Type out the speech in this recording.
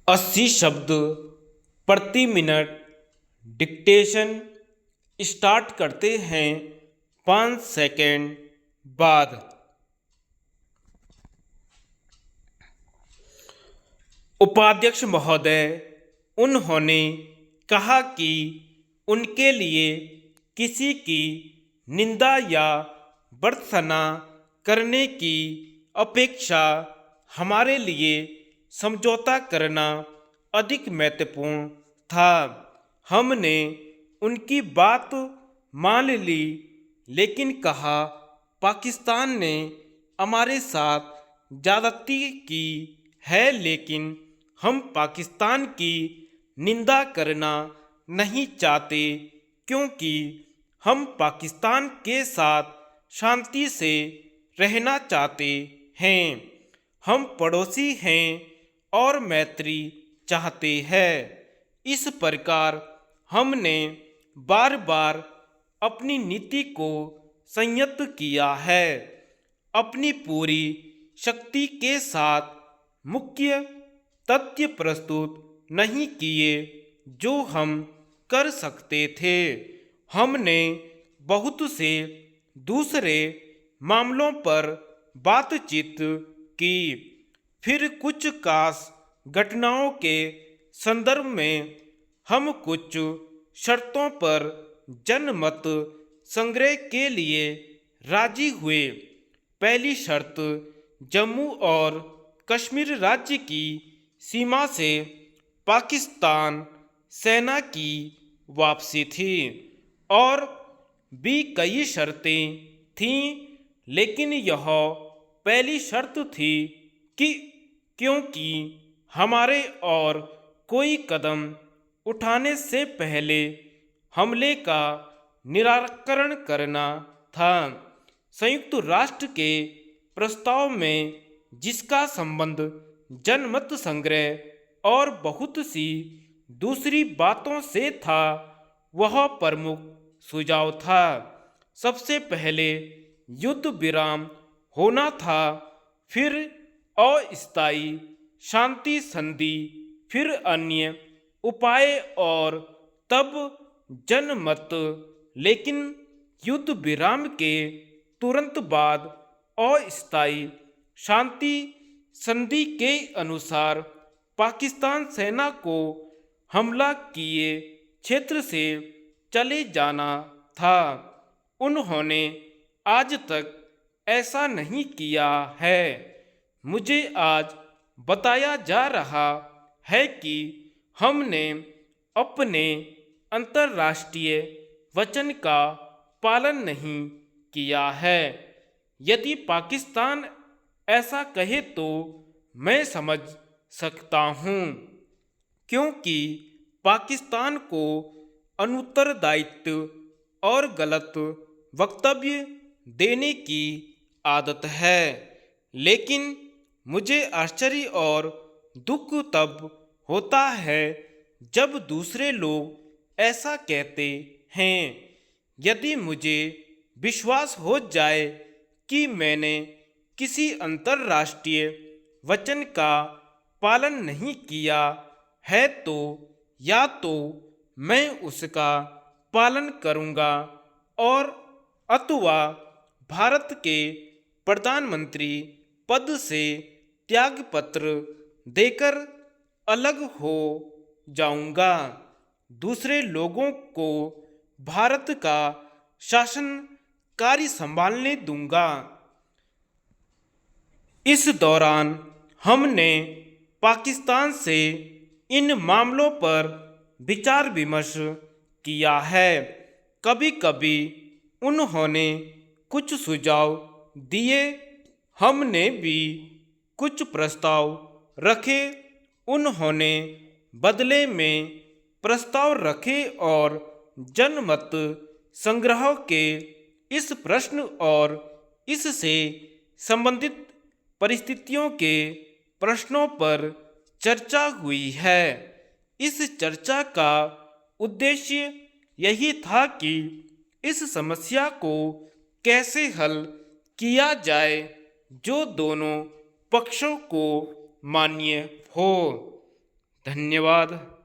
80 शब्द प्रति minute dictation start करते हैं 5 सेकंड बाद। उपाध्यक्ष महोदय, उन्होंने कहा कि उनके लिए किसी की निंदा या भर्त्सना करने की अपेक्षा हमारे लिए समझौता करना अधिक महत्वपूर्ण था। हमने उनकी बात मान ली, लेकिन कहा पाकिस्तान ने हमारे साथ ज्यादती की है, लेकिन हम पाकिस्तान की निंदा करना नहीं चाहते, क्योंकि हम पाकिस्तान के साथ शांति से रहना चाहते हैं। हम पड़ोसी हैं और मैत्री चाहते हैं। इस प्रकार हमने बार बार अपनी नीति को संयत किया है, अपनी पूरी शक्ति के साथ मुख्य तथ्य प्रस्तुत नहीं किए जो हम कर सकते थे। हमने बहुत से दूसरे मामलों पर बातचीत की, फिर कुछ खास घटनाओं के संदर्भ में हम कुछ शर्तों पर जनमत संग्रह के लिए राजी हुए। पहली शर्त जम्मू और कश्मीर राज्य की सीमा से पाकिस्तान सेना की वापसी थी, और भी कई शर्तें थीं, लेकिन यह पहली शर्त थी कि क्योंकि हमारे और कोई कदम उठाने से पहले हमले का निराकरण करना था। संयुक्त राष्ट्र के प्रस्ताव में, जिसका संबंध जनमत संग्रह और बहुत सी दूसरी बातों से था, वह प्रमुख सुझाव था। सबसे पहले युद्ध विराम होना था, फिर अस्थायी शांति संधि, फिर अन्य उपाय और तब जनमत। लेकिन युद्ध विराम के तुरंत बाद अस्थायी शांति संधि के अनुसार पाकिस्तान सेना को हमला किए क्षेत्र से चले जाना था। उन्होंने आज तक ऐसा नहीं किया है। मुझे आज बताया जा रहा है कि हमने अपने अंतर्राष्ट्रीय वचन का पालन नहीं किया है। यदि पाकिस्तान ऐसा कहे तो मैं समझ सकता हूँ, क्योंकि पाकिस्तान को अनुत्तरदायित्व और गलत वक्तव्य देने की आदत है। लेकिन मुझे आश्चर्य और दुख तब होता है जब दूसरे लोग ऐसा कहते हैं। यदि मुझे विश्वास हो जाए कि मैंने किसी अंतर्राष्ट्रीय वचन का पालन नहीं किया है, तो या तो मैं उसका पालन करूंगा और अथवा भारत के प्रधानमंत्री पद से त्यागपत्र देकर अलग हो जाऊंगा। दूसरे लोगों को भारत का शासन कार्य संभालने दूंगा। इस दौरान हमने पाकिस्तान से इन मामलों पर विचार विमर्श किया है। कभी कभी उन्होंने कुछ सुझाव दिए, हमने भी कुछ प्रस्ताव रखे, उन्होंने बदले में प्रस्ताव रखे, और जनमत संग्रह के इस प्रश्न और इससे संबंधित परिस्थितियों के प्रश्नों पर चर्चा हुई है। इस चर्चा का उद्देश्य यही था कि इस समस्या को कैसे हल किया जाए जो दोनों पक्षों को मान्य हो। धन्यवाद।